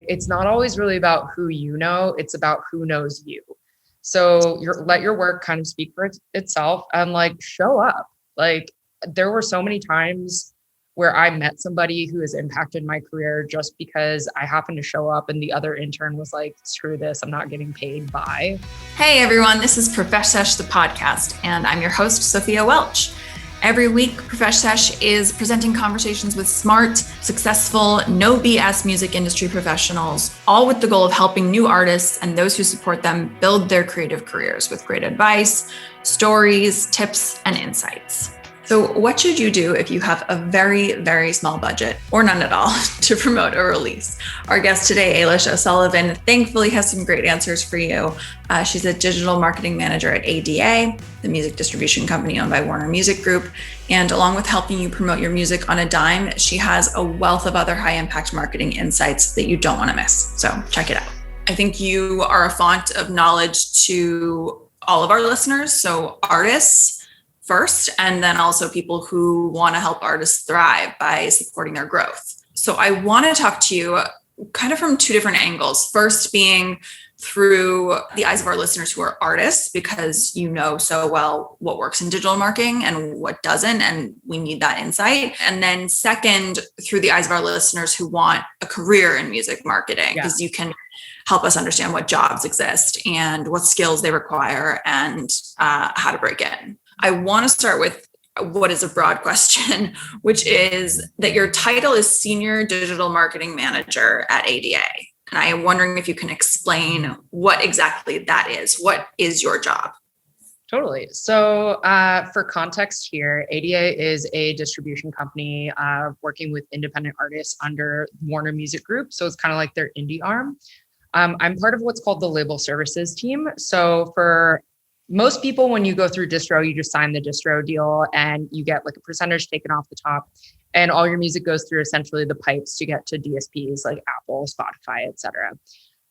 It's not always really about who you know, it's about who knows you. So let your work kind of speak for itself and like show up. Like there were so many times where I met somebody who has impacted my career just because I happened to show up and the other intern was like, screw this, I'm not getting paid. Bye. Hey everyone, this is Profesh Sesh, the podcast, and I'm your host, Sophia Welch. Every week, Profesh Sesh is presenting conversations with smart, successful, no BS music industry professionals, all with the goal of helping new artists and those who support them build their creative careers with great advice, stories, tips, and insights. So what should you do if you have a very, very small budget or none at all to promote a release? Our guest today, Aylish O'Sullivan, thankfully has some great answers for you. She's a digital marketing manager at ADA, the music distribution company owned by Warner Music Group. And along with helping you promote your music on a dime, she has a wealth of other high impact marketing insights that you don't want to miss. So check it out. I think you are a font of knowledge to all of our listeners. So artists first, and then also people who want to help artists thrive by supporting their growth. So I want to talk to you kind of from two different angles. First being through the eyes of our listeners who are artists, because you know so well what works in digital marketing and what doesn't, and we need that insight. And then second, through the eyes of our listeners who want a career in music marketing, because you can help us understand what jobs exist and what skills they require and how to break in. I want to start with what is a broad question, which is that your title is Senior Digital Marketing Manager at ADA. And I am wondering if you can explain what exactly that is. What is your job? Totally. So for context here, ADA is a distribution company working with independent artists under Warner Music Group. So it's kind of like their indie arm. I'm part of what's called the label services team. So for most people, when you go through distro, you just sign the distro deal and you get like a percentage taken off the top, and all your music goes through essentially the pipes to get to DSPs like Apple, Spotify, etc.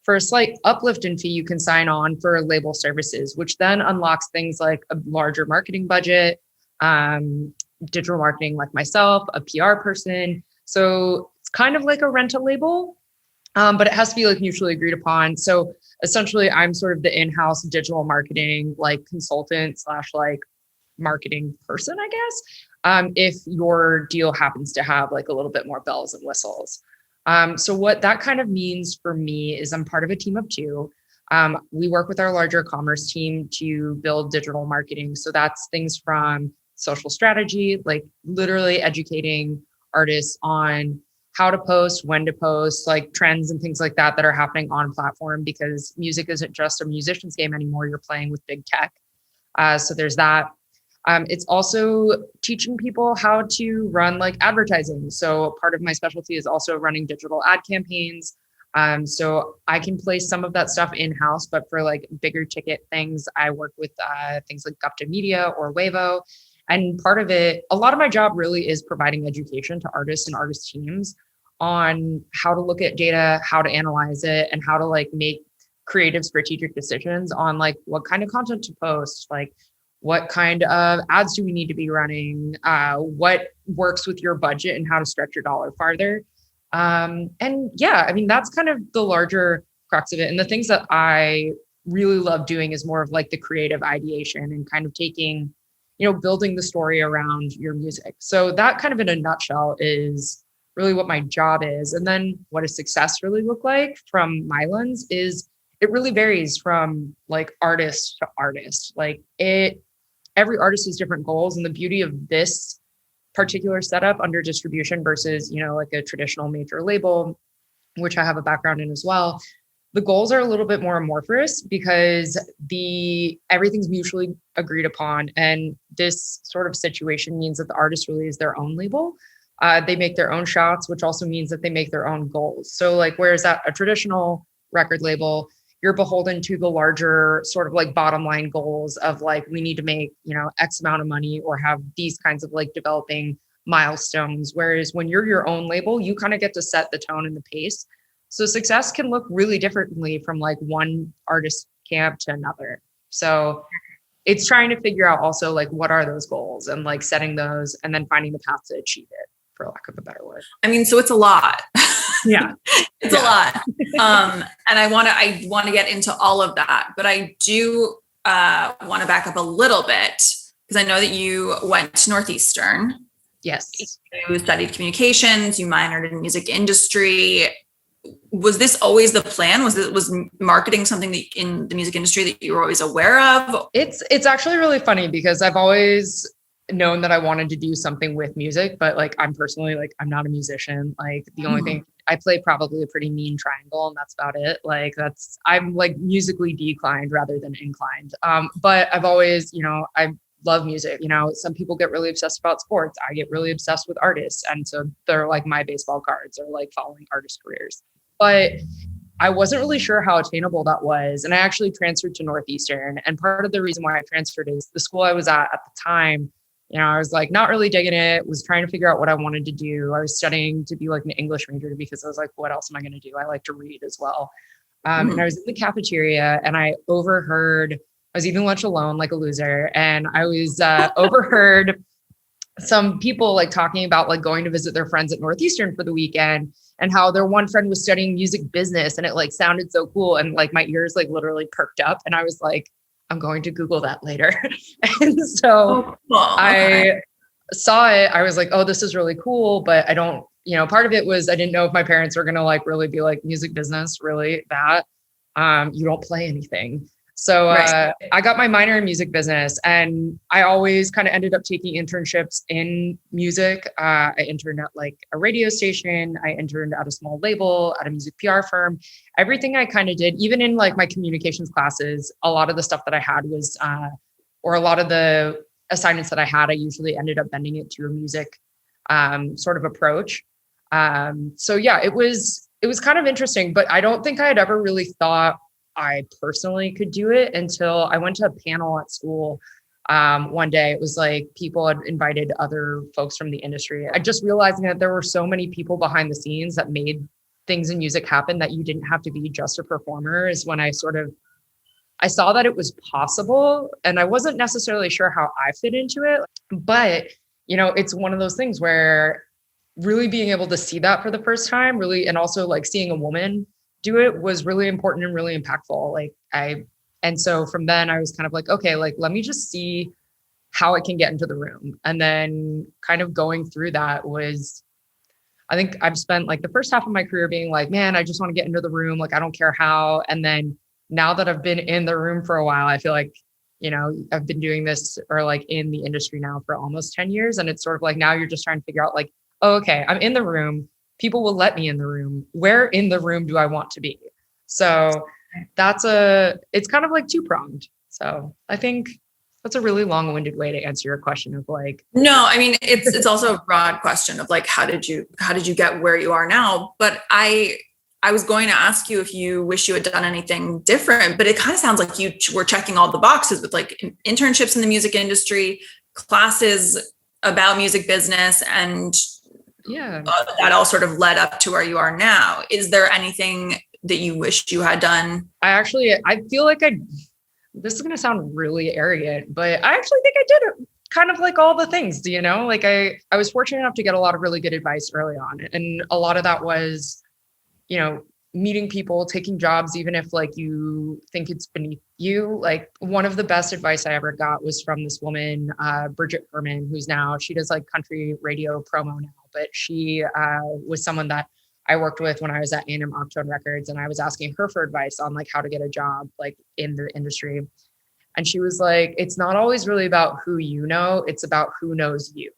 For a slight uplift in fee, you can sign on for label services, which then unlocks things like a larger marketing budget, digital marketing like myself, a PR person. So it's kind of like a rental label, but it has to be like mutually agreed upon. So essentially, I'm sort of the in-house digital marketing like consultant / like marketing person, I guess, if your deal happens to have like a little bit more bells and whistles. So what that kind of means for me is I'm part of a team of two. We work with our larger commerce team to build digital marketing. So that's things from social strategy, like literally educating artists on how to post, when to post, like trends and things like that are happening on platform, because music isn't just a musician's game anymore. You're playing with big tech. So there's that. It's also teaching people how to run like advertising. So part of my specialty is also running digital ad campaigns. So I can place some of that stuff in-house, but for like bigger ticket things, I work with things like Gupta Media or Wavo. And part of it, a lot of my job really is providing education to artists and artist teams on how to look at data, how to analyze it, and how to like make creative strategic decisions on like what kind of content to post, like what kind of ads do we need to be running, what works with your budget and how to stretch your dollar farther. And yeah, I mean, that's kind of the larger crux of it. And the things that I really love doing is more of like the creative ideation and kind of taking, building the story around your music. So that kind of in a nutshell is really what my job is. And then what does success really look like from my lens is it really varies from like artist to artist. Like every artist has different goals. And the beauty of this particular setup under distribution versus, like a traditional major label, which I have a background in as well, the goals are a little bit more amorphous because everything's mutually agreed upon. And this sort of situation means that the artist really is their own label. They make their own shots, which also means that they make their own goals. So like, whereas at a traditional record label, you're beholden to the larger sort of like bottom line goals of like, we need to make, X amount of money or have these kinds of like developing milestones. Whereas when you're your own label, you kind of get to set the tone and the pace. So success can look really differently from like one artist camp to another. So it's trying to figure out also like, what are those goals and like setting those and then finding the path to achieve it, for lack of a better word. I mean, so it's a lot. Yeah. It's a lot. And I want to get into all of that, but I do want to back up a little bit because I know that you went to Northeastern. Yes. You studied communications, you minored in music industry. Was this always the plan? Was marketing something that in the music industry that you were always aware of? It's actually really funny because I've always known that I wanted to do something with music, but like I'm personally like I'm not a musician. Like the only thing I play probably a pretty mean triangle and that's about it. Like I'm like musically declined rather than inclined. But I've always, I love music. Some people get really obsessed about sports. I get really obsessed with artists. And so they're like my baseball cards or like following artist careers. But I wasn't really sure how attainable that was. And I actually transferred to Northeastern. And part of the reason why I transferred is the school I was at the time, I was like not really digging it, was trying to figure out what I wanted to do. I was studying to be like an English major because I was like, what else am I going to do? I like to read as well. And I was in the cafeteria and I was eating lunch alone like a loser. And I was overheard some people like talking about like going to visit their friends at Northeastern for the weekend and how their one friend was studying music business and it like sounded so cool. And like my ears like literally perked up and I was like, I'm going to Google that later. And so I saw it. I was like, oh, this is really cool. But I don't, part of it was I didn't know if my parents were going to like really be like music business, really that you don't play anything. So I got my minor in music business and I always kind of ended up taking internships in music. I interned at like a radio station. I interned at a small label, at a music PR firm. Everything I kind of did, even in like my communications classes, a lot of the stuff that I had was, or a lot of the assignments that I had, I usually ended up bending it to a music sort of approach. So yeah, it was kind of interesting, but I don't think I had ever really thought I personally could do it until I went to a panel at school. One day it was like people had invited other folks from the industry. I just realizing that there were so many people behind the scenes that made things in music happen that you didn't have to be just a performer is when I saw that it was possible and I wasn't necessarily sure how I fit into it, but it's one of those things where really being able to see that for the first time really, and also like seeing a woman do it was really important and really impactful. And so from then I was kind of like, okay, like, let me just see how I can get into the room. And then kind of going through that I think I've spent like the first half of my career being like, man, I just want to get into the room. Like, I don't care how. And then now that I've been in the room for a while, I feel like, I've been doing this or like in the industry now for almost 10 years. And it's sort of like, now you're just trying to figure out like, oh, okay, I'm in the room. People will let me in the room. Where in the room do I want to be? So it's kind of like two-pronged. So I think that's a really long-winded way to answer your question of like. No, I mean, it's also a broad question of like, how did you get where you are now? But I was going to ask you if you wish you had done anything different, but it kind of sounds like you were checking all the boxes with like internships in the music industry, classes about music business, and that all sort of led up to where you are now. Is there anything that you wish you had done? I feel like this is going to sound really arrogant, but I actually think I did kind of like all the things, like I was fortunate enough to get a lot of really good advice early on. And a lot of that was, meeting people, taking jobs, even if like you think it's beneath you. Like one of the best advice I ever got was from this woman, Bridget Herman, she does like country radio promo now, but she was someone that I worked with when I was at A&M Octone Records. And I was asking her for advice on like how to get a job like in the industry. And she was like, it's not always really about who you know, it's about who knows you.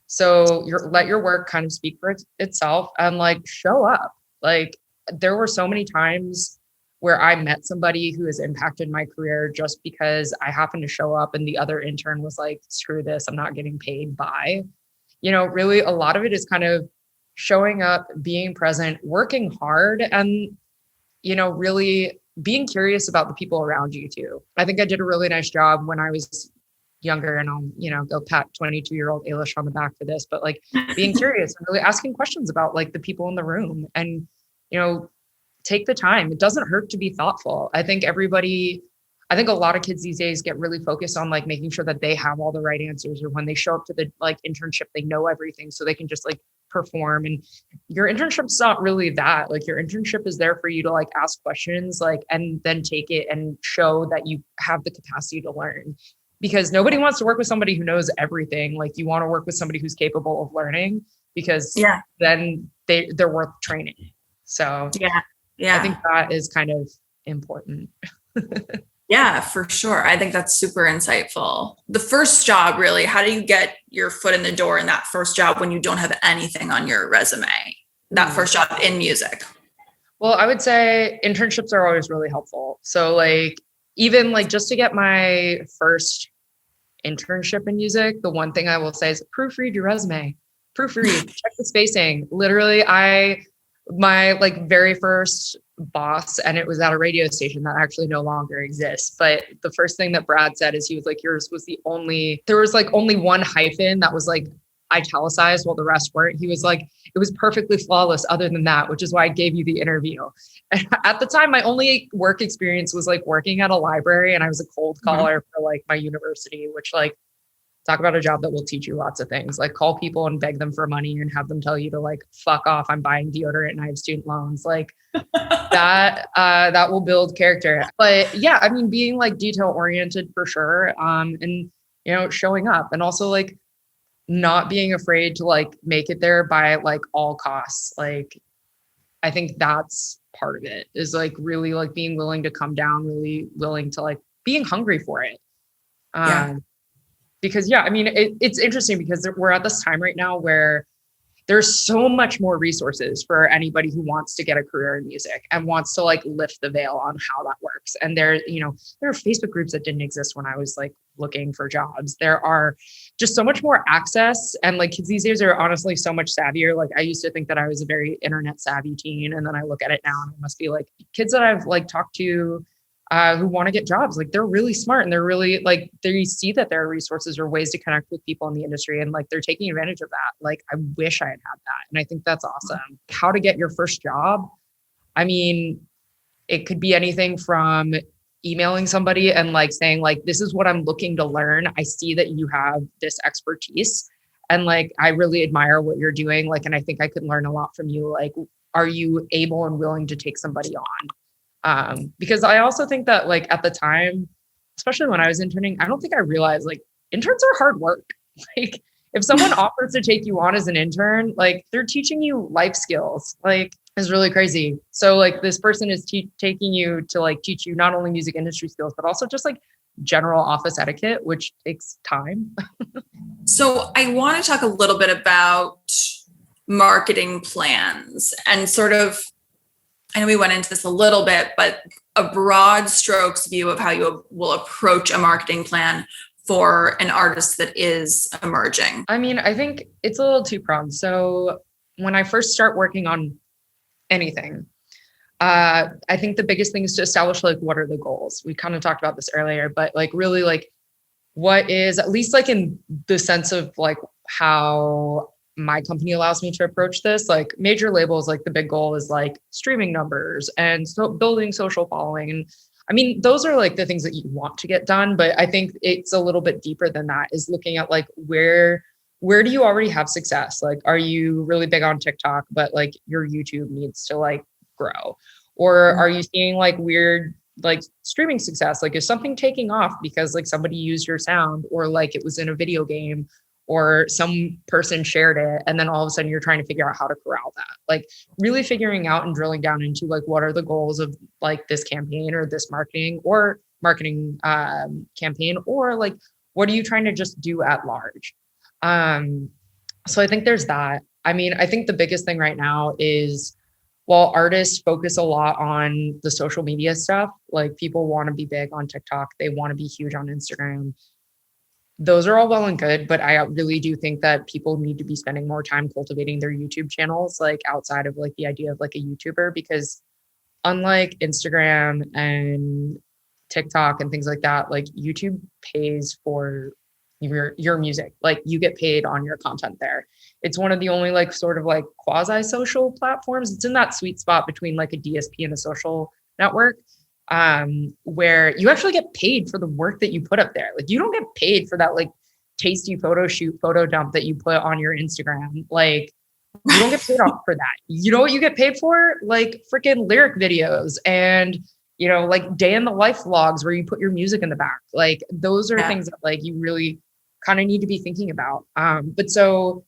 So let your work kind of speak for itself and like show up. Like there were so many times where I met somebody who has impacted my career just because I happened to show up and the other intern was like, screw this, I'm not getting paid. Bye. Really a lot of it is kind of showing up, being present, working hard, and, really being curious about the people around you too. I think I did a really nice job when I was younger, and I'll, go pat 22-year-old Aylish on the back for this, but like being curious and really asking questions about like the people in the room and, take the time. It doesn't hurt to be thoughtful. I think a lot of kids these days get really focused on like making sure that they have all the right answers, or when they show up to the like internship, they know everything so they can just like perform. And your internship's not really that. Like your internship is there for you to like ask questions, like, and then take it and show that you have the capacity to learn. Because nobody wants to work with somebody who knows everything. Like you want to work with somebody who's capable of learning, because then they're worth training. So I think that is kind of important. Yeah, for sure. I think that's super insightful. The first job, really, how do you get your foot in the door in that first job when you don't have anything on your resume? That first job in music? Well, I would say internships are always really helpful. So like, even like just to get my first internship in music, the one thing I will say is proofread your resume, proofread, check the spacing. Literally, my like very first boss, and it was at a radio station that actually no longer exists. But the first thing that Brad said is he was like, yours was there was like only one hyphen that was like italicized while the rest weren't. He was like, it was perfectly flawless other than that, which is why I gave you the interview. And at the time, my only work experience was like working at a library, and I was a cold caller for like my university, which like, talk about a job that will teach you lots of things. Like call people and beg them for money and have them tell you to like, fuck off, I'm buying deodorant and I have student loans. Like that will build character. But yeah, I mean, being like detail oriented for sure. And, you know, showing up, and also like not being afraid to like make it there by like all costs. Like, I think that's part of it, is like really like being willing to come down, really willing to like being hungry for it. Because I mean, it's interesting because we're at this time right now where there's so much more resources for anybody who wants to get a career in music and wants to like lift the veil on how that works. And there are Facebook groups that didn't exist when I was like looking for jobs. There are just so much more access, and like kids these days are honestly so much savvier. Like I used to think that I was a very internet savvy teen, and then I look at it now and it must be like kids that I've like talked to who want to get jobs. Like they're really smart, and they're really like, they see that there are resources or ways to connect with people in the industry, and like they're taking advantage of that. Like I wish I had that. And I think that's awesome. How to get your first job. I mean, it could be anything from emailing somebody and like saying like, this is what I'm looking to learn. I see that you have this expertise, and like, I really admire what you're doing. Like, and I think I could learn a lot from you. Like, are you able and willing to take somebody on? Because I also think that like at the time, especially when I was interning, I don't think I realized like interns are hard work. Like if someone offers to take you on as an intern, like they're teaching you life skills. Like it's really crazy. So like this person is taking you to like teach you not only music industry skills, but also just like general office etiquette, which takes time. So I want to talk a little bit about marketing plans and sort of, I know we went into this a little bit, but a broad strokes view of how you will approach a marketing plan for an artist that is emerging. I mean, I think it's a little two-pronged. So when I first start working on anything, I think the biggest thing is to establish like, what are the goals? We kind of talked about this earlier, but like really like, what is, at least like in the sense of like how my company allows me to approach this, like major labels, like the big goal is like streaming numbers and so building social following. And I mean, those are like the things that you want to get done, but I think it's a little bit deeper than that, is looking at like, where do you already have success? Like, are you really big on TikTok, but like your YouTube needs to like grow? Or are you seeing like weird, like streaming success? Like is something taking off because like somebody used your sound, or like it was in a video game, or some person shared it, and then all of a sudden you're trying to figure out how to corral that. Like really figuring out and drilling down into like, what are the goals of like this campaign or this marketing campaign, or like, what are you trying to just do at large? So I think there's that. I mean, I think the biggest thing right now is, while artists focus a lot on the social media stuff, like people want to be big on TikTok, they want to be huge on Instagram. Those are all well and good, but I really do think that people need to be spending more time cultivating their YouTube channels, like outside of like the idea of like a YouTuber, because unlike Instagram and TikTok and things like that, like YouTube pays for your music. Like you get paid on your content there. It's one of the only like sort of like quasi social platforms. It's in that sweet spot between like a DSP and a social network, where you actually get paid for the work that you put up there. Like you don't get paid for that like tasty photo shoot, photo dump that you put on your Instagram. Like You don't get paid off for that. You know what you get paid for? Like freaking lyric videos and, like day in the life vlogs where you put your music in the back. Like those are things that like you really kind of need to be thinking about. But so,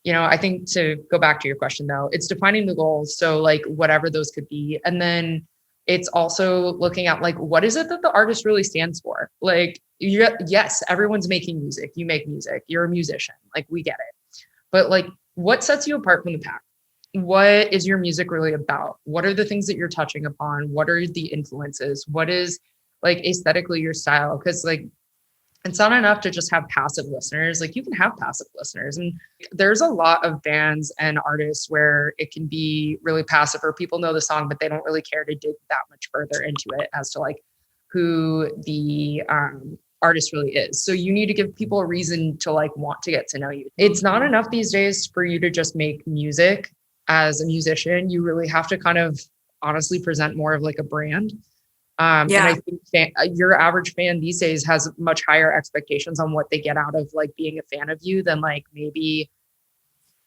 I think to go back to your question though, it's defining the goals. So like whatever those could be. And then it's also looking at like, what is it that the artist really stands for? Like, yes, everyone's making music. You make music. You're a musician. Like we get it. But like, what sets you apart from the pack? What is your music really about? What are the things that you're touching upon? What are the influences? What is like aesthetically your style? Because like, it's not enough to just have passive listeners. Like you can have passive listeners. And there's a lot of bands and artists where it can be really passive or people know the song, but they don't really care to dig that much further into it as to like who the artist really is. So you need to give people a reason to like want to get to know you. It's not enough these days for you to just make music as a musician. You really have to kind of honestly present more of like a brand. And I think your average fan these days has much higher expectations on what they get out of like being a fan of you than like maybe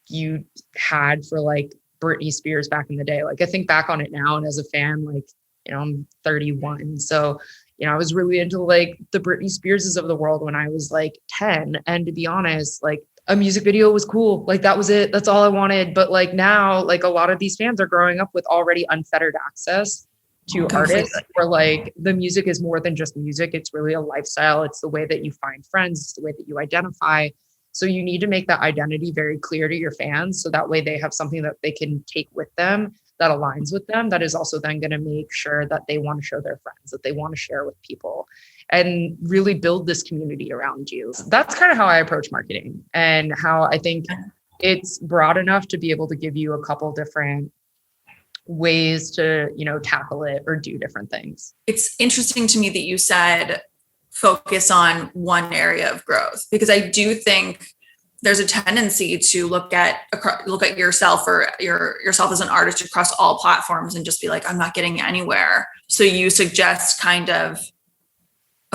you had for like Britney Spears back in the day. Like I think back on it now and as a fan, like, I'm 31. So, I was really into like the Britney Spearses of the world when I was like 10. And to be honest, like a music video was cool. Like that was it. That's all I wanted. But like now, like a lot of these fans are growing up with already unfettered access to artists where like the music is more than just music. It's really a lifestyle. It's the way that you find friends. It's the way that you identify. So you need to make that identity very clear to your fans. So that way they have something that they can take with them that aligns with them. That is also then going to make sure that they want to show their friends, that they want to share with people and really build this community around you. That's kind of how I approach marketing and how I think it's broad enough to be able to give you a couple different ways to, tackle it or do different things. It's interesting to me that you said focus on one area of growth, because I do think there's a tendency to look at yourself or yourself as an artist across all platforms and just be like, I'm not getting anywhere. So you suggest kind of,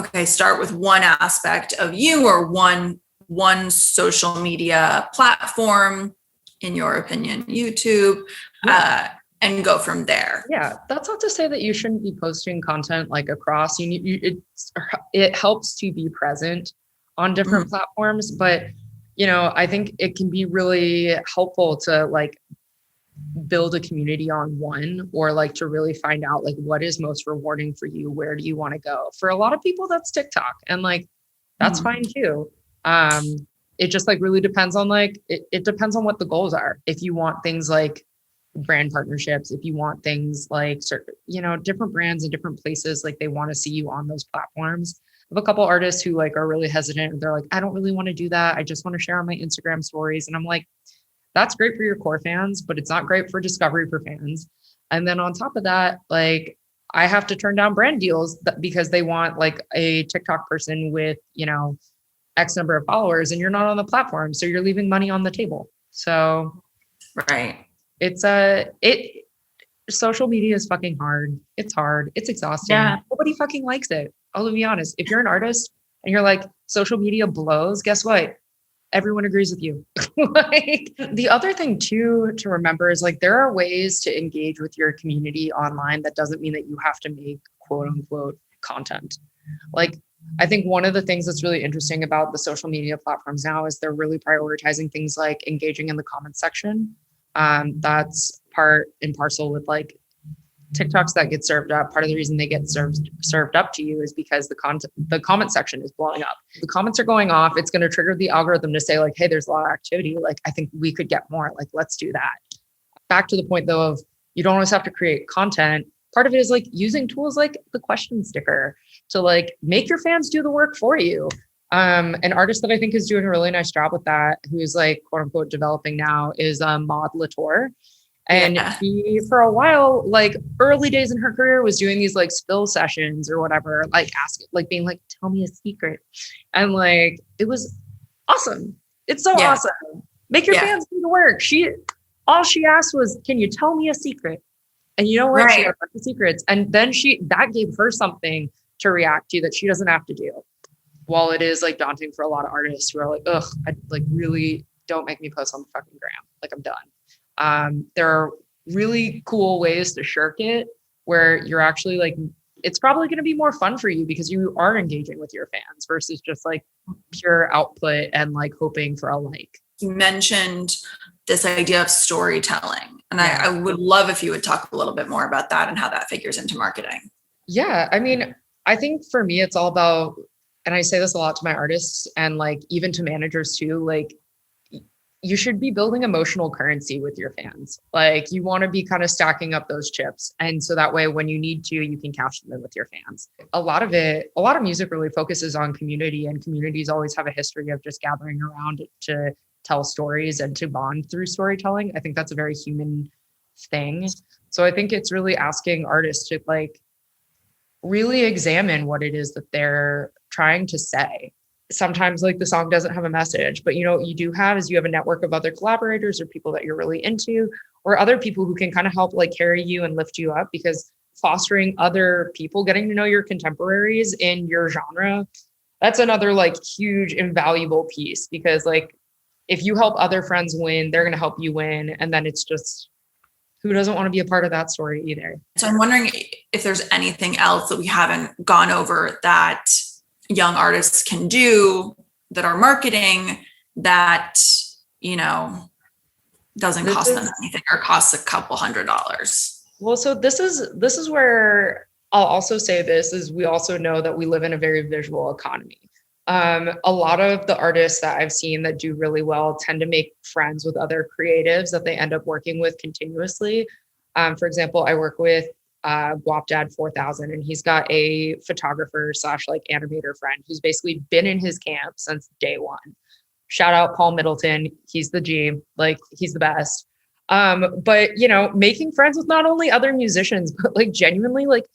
okay, start with one aspect of you or one social media platform, in your opinion, YouTube, and go from there. Yeah, that's not to say that you shouldn't be posting content like across. It helps to be present on different platforms, but I think it can be really helpful to like build a community on one, or like to really find out like what is most rewarding for you. Where do you want to go? For a lot of people, that's TikTok, and like that's fine too. It just like really depends on like it depends on what the goals are. If you want things like brand partnerships, if you want things like different brands in different places, like they want to see you on those platforms. I have a couple artists who like are really hesitant. They're like, I don't really want to do that. I just want to share on my Instagram stories. And I'm like, that's great for your core fans, but it's not great for discovery for fans. And then on top of that, like I have to turn down brand deals because they want like a TikTok person with, X number of followers, and you're not on the platform. So you're leaving money on the table. So right. It's social media is fucking hard. It's hard. It's exhausting. Yeah. Nobody fucking likes it. I'll be honest. If you're an artist and you're like, social media blows, guess what? Everyone agrees with you. Like the other thing too, to remember is like, there are ways to engage with your community online. That doesn't mean that you have to make quote unquote content. Like, I think one of the things that's really interesting about the social media platforms now is they're really prioritizing things like engaging in the comment section. That's part and parcel with like TikToks that get served up. Part of the reason they get served up to you is because the comment section is blowing up. The comments are going off. It's going to trigger the algorithm to say like, hey, there's a lot of activity. Like, I think we could get more. Like, let's do that. Back to the point though of you don't always have to create content. Part of it is like using tools like the question sticker to like make your fans do the work for you. An artist that I think is doing a really nice job with that, who's like quote unquote developing now, is Maud Latour. And she, for a while, like early days in her career, was doing these like spill sessions or whatever, like being like, tell me a secret. And like, it was awesome. It's so awesome. Make your fans do the work. All she asked was, can you tell me a secret? And you know what? She had a bunch of secrets. And then that gave her something to react to that she doesn't have to do. While it is like daunting for a lot of artists who are like, ugh, I like really don't make me post on the fucking gram. Like I'm done. There are really cool ways to shirk it where you're actually like, it's probably going to be more fun for you because you are engaging with your fans versus just like pure output and like hoping for a like. You mentioned this idea of storytelling, and I would love if you would talk a little bit more about that and how that figures into marketing. Yeah. I mean, I think for me, it's all about, and I say this a lot to my artists and like even to managers too, like you should be building emotional currency with your fans. Like you want to be kind of stacking up those chips. And so that way, when you need to, you can cash them in with your fans. A lot of music really focuses on community, and communities always have a history of just gathering around to tell stories and to bond through storytelling. I think that's a very human thing. So I think it's really asking artists to like really examine what it is that they're trying to say. Sometimes like the song doesn't have a message, but what you do have is you have a network of other collaborators or people that you're really into, or other people who can kind of help like carry you and lift you up, because fostering other people, getting to know your contemporaries in your genre, that's another like huge invaluable piece, because like if you help other friends win, they're going to help you win. And then it's just, who doesn't want to be a part of that story either? So I'm wondering if there's anything else that we haven't gone over that young artists can do that are marketing that, doesn't cost them anything or costs a couple $100. Well, so this is where I'll also say this is we also know that we live in a very visual economy. A lot of the artists that I've seen that do really well tend to make friends with other creatives that they end up working with continuously. For example, I work with Guapdad 4000, and he's got a photographer / like animator friend who's basically been in his camp since day one. Shout out Paul Middleton. He's the G, like he's the best. But making friends with not only other musicians, but like genuinely like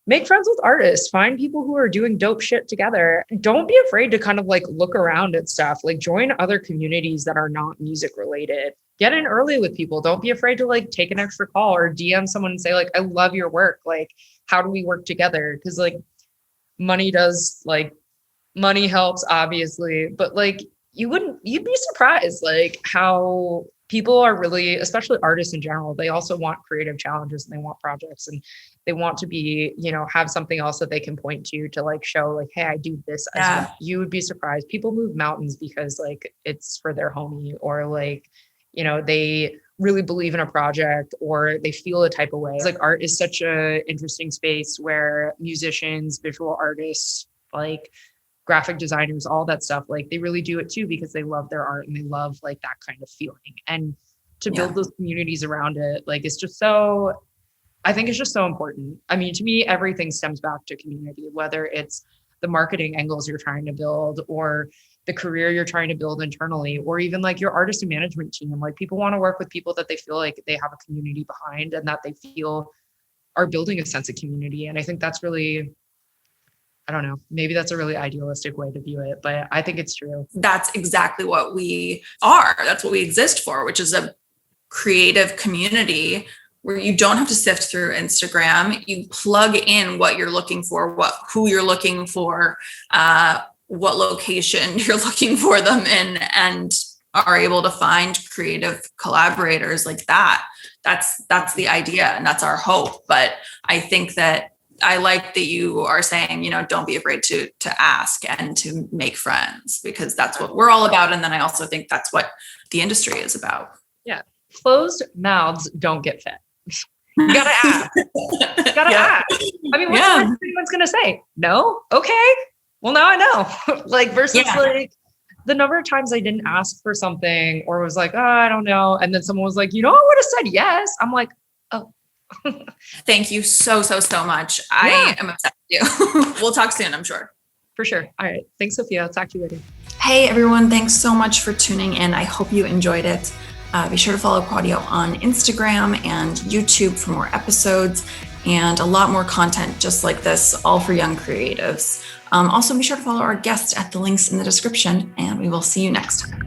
make friends with artists, find people who are doing dope shit together. Don't be afraid to kind of like look around at stuff, like join other communities that are not music related. Get in early with people. Don't be afraid to like take an extra call or DM someone and say like, I love your work. Like, how do we work together? Because like money helps obviously, but like you'd be surprised like how people are really, especially artists in general, they also want creative challenges and they want projects and they want to be, have something else that they can point to like show like, hey, I do this. Yeah. You would be surprised. People move mountains because like it's for their homie, or like, they really believe in a project or they feel a type of way. It's like art is such a interesting space where musicians, visual artists, like graphic designers, all that stuff, like they really do it too because they love their art and they love like that kind of feeling. And to build those communities around it, like I think it's just so important. I mean, to me, everything stems back to community, whether it's the marketing angles you're trying to build or the career you're trying to build internally, or even like your artist and management team. Like people want to work with people that they feel like they have a community behind and that they feel are building a sense of community. And I think that's really, I don't know, maybe that's a really idealistic way to view it, but I think it's true. That's exactly what we are. That's what we exist for, which is a creative community where you don't have to sift through Instagram. You plug in what you're looking for, who you're looking for, what location you're looking for them in, and are able to find creative collaborators like that. That's the idea, and that's our hope. But I think that I like that you are saying, don't be afraid to ask and to make friends, because that's what we're all about. And then I also think that's what the industry is about. Yeah. Closed mouths don't get fed. You gotta ask. Ask. I mean, what's anyone's gonna say? No? Okay. Well, now I know. Like versus like the number of times I didn't ask for something or was like, oh, I don't know. And then someone was like, I would have said yes. I'm like, oh. Thank you so much. I am obsessed with you. We'll talk soon, I'm sure. For sure. All right. Thanks, Sophia. I'll talk to you later. Hey, everyone. Thanks so much for tuning in. I hope you enjoyed it. Be sure to follow Quadio on Instagram and YouTube for more episodes and a lot more content just like this, all for young creatives. Also, be sure to follow our guests at the links in the description, and we will see you next time.